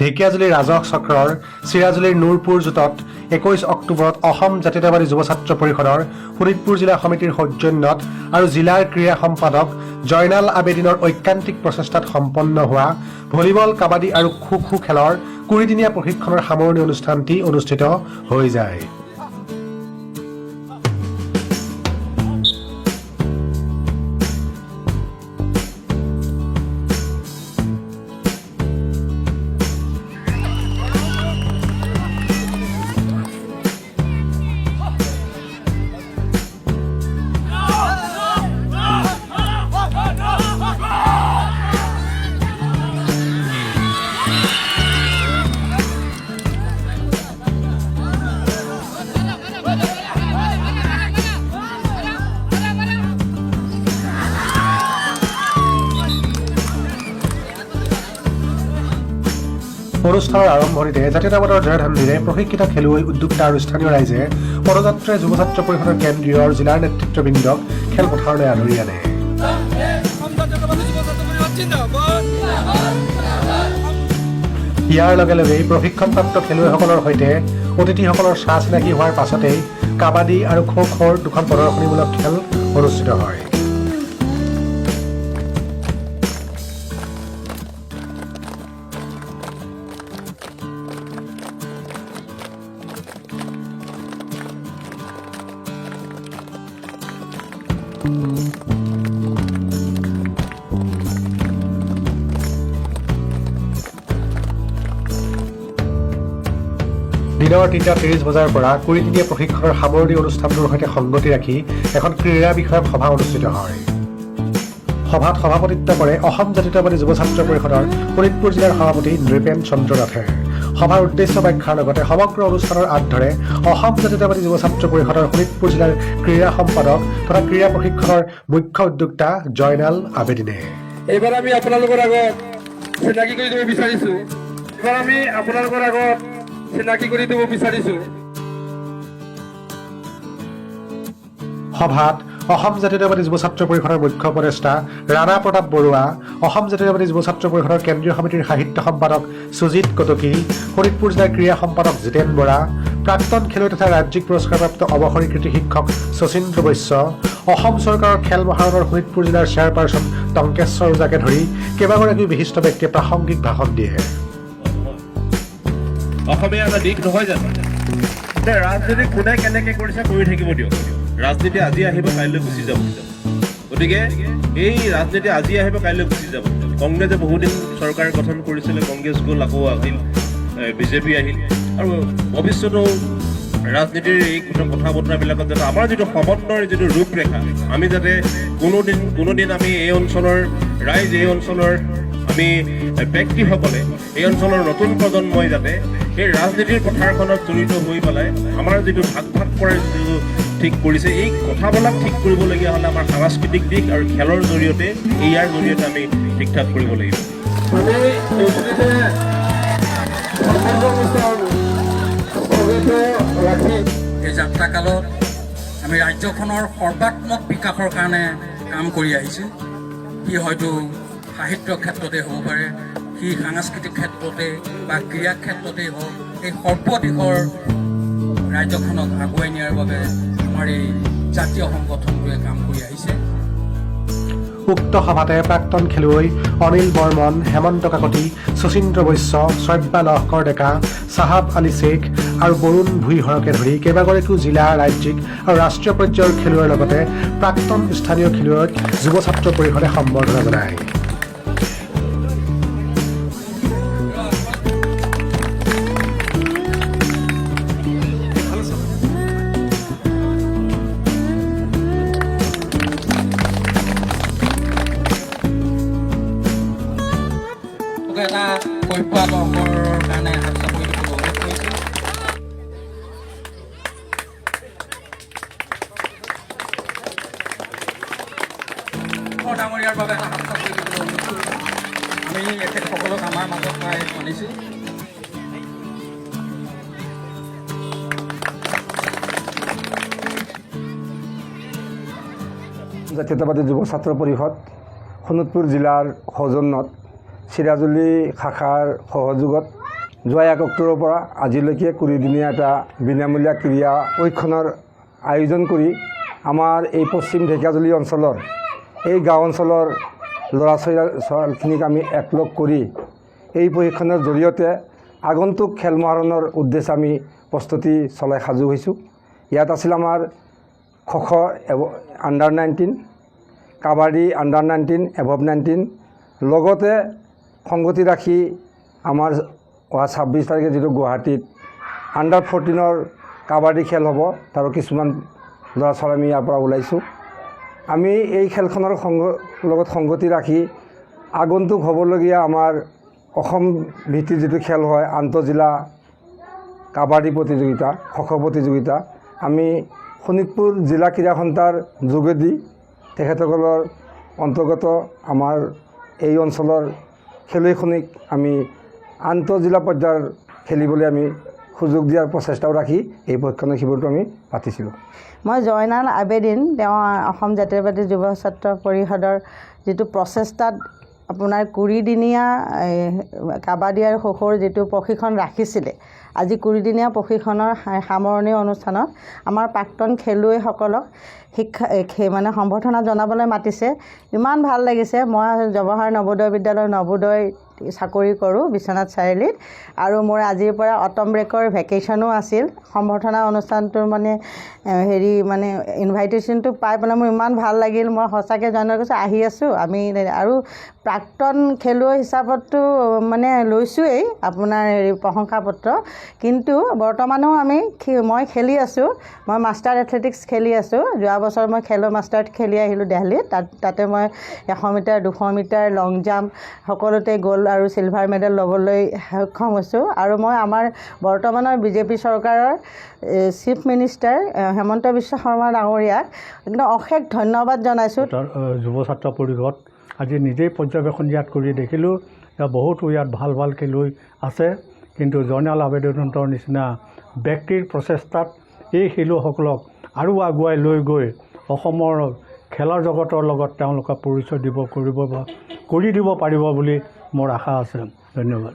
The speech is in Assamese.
ঢেকিয়াজুলিৰ ৰাজহ চক্ৰৰ চিৰাজুলিৰ নুৰপুৰ জোঁটত 21 অক্টোবৰত অসম জাতীয়তাবাদী যুৱ ছাত্ৰ পৰিষদৰ শোণিতপুৰ জিলা সমিতিৰ সৌজন্যত আৰু জিলাৰ ক্ৰীড়া সম্পাদক জয়নাল আবেদিনৰ ঐকান্তিক প্ৰচেষ্টাত সম্পন্ন হোৱা ভলীবল, কাবাডী আৰু খো খেলৰ 20দিনীয়া প্ৰশিক্ষণৰ সামৰণি অনুষ্ঠানটি অনুষ্ঠিত হৈ যায়। অনুষ্ঠানৰ আৰম্ভণিতে জাতীয়তাবাদৰ জয়ধ্বনিৰে প্ৰশিক্ষিত খেলুৱৈ, উদ্যোক্তা আৰু স্থানীয় ৰাইজে পদযাত্ৰাৰে যুৱ ছাত্ৰ পৰিষদৰ কেন্দ্ৰীয় আৰু জিলাৰ নেতৃত্ববৃন্দক খেলপথাৰলৈ আদৰি আনে। ইয়াৰ লগে লগেই প্ৰশিক্ষণপ্ৰাপ্ত খেলুৱৈসকলৰ সৈতে অতিথিসকলৰ চাহ চিনাকি হোৱাৰ পাছতেই কাবাডী আৰু খোৰ দুখন প্ৰদৰ্শনীমূলক খেল অনুষ্ঠিত হয়। দিনৰ 3:30 বজাৰ পৰা 20দিনীয়া প্ৰশিক্ষণৰ সামৰণি অনুষ্ঠানটোৰ সৈতে সংগতি ৰাখি এখন ক্ৰীড়া বিষয়ক সভা অনুষ্ঠিত হয়। সভাত সভাপতিত্ব কৰে অসম জাতীয়তাবাদী যুৱ ছাত্ৰ পৰিষদৰ শোণিতপুৰ জিলাৰ সভাপতি নৃপেন চন্দ্ৰ নাথে। সভাৰ উদ্দেশ্য ব্যাখ্যাৰ লগতে সমগ্ৰ অনুষ্ঠানৰ আঁত ধৰে অসম জাতীয়তাবাদী যুৱ ছাত্ৰ পৰিষদৰ শোণিতপুৰ জিলাৰ ক্ৰীড়া সম্পাদক তথা ক্ৰীড়া প্ৰশিক্ষণৰ মুখ্য উদ্যোক্তা জয়নাল আবেদিনে। এইবাৰ আমি আপোনালোকৰ আগত চিনাকি কৰি দিব বিচাৰিছো। সভাত অসম জাতীয়তাবাদী যুৱ ছাত্ৰ পৰিষদৰ মুখ্য উপদেষ্টা ৰাণা প্ৰতাপ বৰুৱা, অসম জাতীয়তাবাদী যুৱ ছাত্ৰ পৰিষদৰ কেন্দ্ৰীয় সমিতিৰ সাহিত্য সম্পাদক সুজিত কটকী, শোণিতপুৰ জিলাৰ ক্ৰীড়া সম্পাদক জিতেন বৰা, প্ৰাক্তন খেলুৱৈ তথা ৰাজ্যিক পুৰস্কাৰপ্ৰাপ্ত অৱসৰী কৃতি শিক্ষক শচীন্দ্ৰ বৈশ্য, অসম চৰকাৰৰ খেল মহাৰণৰ শোণিতপুৰ জিলাৰ চেয়াৰপাৰচন টংকেশ্বৰ ওজাকে ধৰি কেইবাগৰাকী বিশিষ্ট ব্যক্তিয়ে প্ৰাসংগিক ভাষণ দিয়ে। অসমীয়া এটা দিশ নহয় জানো? ৰাজনীতি কোনে কেনেকে কৰিছে কৰি থাকিব দিয়ক। ৰাজনীতি আজি আহিব, কাইলৈ গুচি যাব। গতিকে এই ৰাজনীতি আজি আহিব, কাইলৈ গুচি যাব। কংগ্ৰেছে বহুদিন চৰকাৰ গঠন কৰিছিলে, কংগ্ৰেছ গ'ল, আকৌ আহিল, বিজেপি আহিল, আৰু ভৱিষ্যতেও ৰাজনীতিৰ এই কথা বতৰাবিলাকত যাতে আমাৰ যিটো সমন্বয়ৰ যিটো ৰূপৰেখা, আমি যাতে কোনোদিন আমি এই অঞ্চলৰ ৰাইজ, এই অঞ্চলৰ আমি ব্যক্তিসকলে, এই অঞ্চলৰ নতুন প্ৰজন্মই যাতে এই ৰাজনীতিৰ পথাৰখনত জড়িত হৈ পেলাই আমাৰ যিটো ভাগ কৰাৰ যিটো ঠিক কৰিছে, এই কথাবিলাক ঠিক কৰিবলগীয়া হ'লে আমাৰ সাংস্কৃতিক দিশ আৰু খেলৰ জৰিয়তে, ইয়াৰ জৰিয়তে আমি ঠিক ঠাক কৰিব লাগিব। এই যাত্ৰাকালত আমি ৰাজ্যখনৰ সৰ্বাত্মক বিকাশৰ কাৰণে কাম কৰি আহিছোঁ। সি হয়তো সাহিত্য ক্ষেত্ৰতে হ'ব পাৰে, সি সাংস্কৃতিক ক্ষেত্ৰতে বা ক্ৰীড়া ক্ষেত্ৰতেই হওক, এই সৰ্বদিশৰ ৰাজ্যখনক আগুৱাই নিয়াৰ বাবে আমাৰ এই জাতীয় সংগঠনটোৱে কাম কৰি আহিছে। উক্ত সভাতে প্ৰাক্তন খেলুৱৈ অনিল বৰ্মন, হেমন্ত কাকতি, শচীন্দ্ৰ বৈশ্য, শ্ৰব্যা লহকৰ ডেকা, চাহাব আলী শ্বেখ আৰু বৰুণ ভূঞাকে ধৰি কেইবাগৰাকীও জিলা, ৰাজ্যিক আৰু ৰাষ্ট্ৰীয় পৰ্যায়ৰ খেলুৱৈৰ লগতে প্ৰাক্তন স্থানীয় খেলুৱৈক যুৱ ছাত্ৰ পৰিষদে সম্বৰ্ধনা জনায়। এটা কৈপোৱা বৰ্ষৰ কাৰণে হাত চাপৰি দিব অনুৰোধ কৰিছোঁ। ডাঙৰীয়াৰ বাবে এটা হাত চাপৰি দিব অনুৰোধ কৰিছোঁ। আমি এখেতসকলক আমাৰ মাজত পাই মানিছোঁ। জাতীয়তাবাদী যুৱ ছাত্ৰ পৰিষদ শোণিতপুৰ জিলাৰ সৌজন্যত চিৰাজুলি শাখাৰ সহযোগত যোৱা 1 অক্টোবৰৰ পৰা আজিলৈকে 20 দিনীয়া এটা বিনামূলীয়া ক্ৰীড়া প্ৰশিক্ষণৰ আয়োজন কৰি আমাৰ এই পশ্চিম ঢেকিয়াজুলি অঞ্চলৰ এই গাঁও অঞ্চলৰ ল'ৰা ছোৱালীখিনিক আমি একলগ কৰি এই প্ৰশিক্ষণৰ জৰিয়তে আগন্তুক খেল মহাৰণৰ উদ্দেশ্যে আমি প্ৰস্তুতি চলাই সাজু হৈছোঁ। ইয়াত আছিল আমাৰ kho kho under-19, kabaddi under-19, above 19, লগতে সংগতি ৰাখি আমাৰ 26 তাৰিখে যিটো গুৱাহাটীত under-14 কাবাডী খেল হ'ব, তাৰো কিছুমান ল'ৰা ছোৱালী আমি ইয়াৰ পৰা ওলাইছোঁ। আমি এই খেলখনৰ লগত সংগতি ৰাখি আগন্তুক হ'বলগীয়া আমাৰ অসম ভিত্তিক যিটো খেল হয় আন্তঃজিলা কাবাডী প্ৰতিযোগিতা, খো-খো প্ৰতিযোগিতা, আমি শোণিতপুৰ জিলা ক্ৰীড়া সন্থাৰ যোগেদি তেখেতসকলৰ অন্তৰ্গত আমাৰ এই অঞ্চলৰ খেলুৱৈখিনিক আমি আন্তঃজিলা পৰ্যায়ৰ খেলিবলৈ আমি সুযোগ দিয়াৰ প্ৰচেষ্টাও ৰাখি এই প্ৰশিক্ষণ শিবিৰটো আমি পাতিছিলোঁ। মই জয়নাল আবেদিন, তেওঁ অসম জাতীয়তাবাদী যুৱ ছাত্ৰ পৰিষদৰ যিটো প্ৰচেষ্টাত আপোনাৰ 20 দিনীয়া কাবাডী আৰু খো-খোৰ যিটো প্ৰশিক্ষণ ৰাখিছিলে, আজি 20 দিনীয়া প্ৰশিক্ষণৰ সামৰণি অনুষ্ঠানত আমাৰ প্ৰাক্তন খেলুৱৈসকলক মানে সম্বৰ্ধনা জনাবলৈ মাতিছে। ইমান ভাল লাগিছে। মই জৱাহৰ নৱোদয় বিদ্যালয়ৰ নৱোদয় চাকৰি কৰোঁ বিশ্বনাথ চাৰিআলিত, আৰু মোৰ আজিৰ পৰা অটম ব্ৰেকৰ ভেকেশ্যনো আছিল। সম্বৰ্ধনা অনুষ্ঠানটোৰ মানে মানে ইনভাইটেশ্যনটো পাই পেলাই মোৰ ইমান ভাল লাগিল। মই সঁচাকৈ জনাই কৈছোঁ আহি আছোঁ আমি, আৰু প্ৰাক্তন খেলুৱৈ হিচাপততো মানে লৈছোঁৱেই আপোনাৰ প্ৰশংসাপত্ৰ, কিন্তু বৰ্তমানো মই খেলি আছোঁ। মই মাষ্টাৰ এথলেটিক্স খেলি আছোঁ। যোৱা বছৰ মই খেলো মাষ্টাৰত খেলি আহিলোঁ দিল্লীত। তাতে মই 100 মিটাৰ, 200 মিটাৰ, লং জাম্প সকলোতে গ'ল্ড আৰু চিলভাৰ মেডেল ল'বলৈ সক্ষম হৈছোঁ। আৰু মই আমাৰ বৰ্তমানৰ বিজেপি চৰকাৰৰ চিফ মিনিষ্টাৰ হেমন্ত বিশ্ব শৰ্মা ডাঙৰীয়াক একদম অশেষ ধন্যবাদ জনাইছোঁ। যুৱ ছাত্ৰ পৰিষদ আজি নিজেই পৰ্যবেক্ষণ ইয়াত কৰি দেখিলোঁ যে বহুতো ইয়াত ভাল ভাল খেলুৱৈ আছে, কিন্তু জয়নাল আবেদনৰ নিচিনা ব্যক্তিৰ প্ৰচেষ্টাত এই খেলুৱৈসকলক আৰু আগুৱাই লৈ গৈ অসমৰ খেলৰ জগতৰ লগত তেওঁলোকে পৰিচয় কৰি দিব পাৰিব বুলি মোৰ আশা আছে। ধন্যবাদ।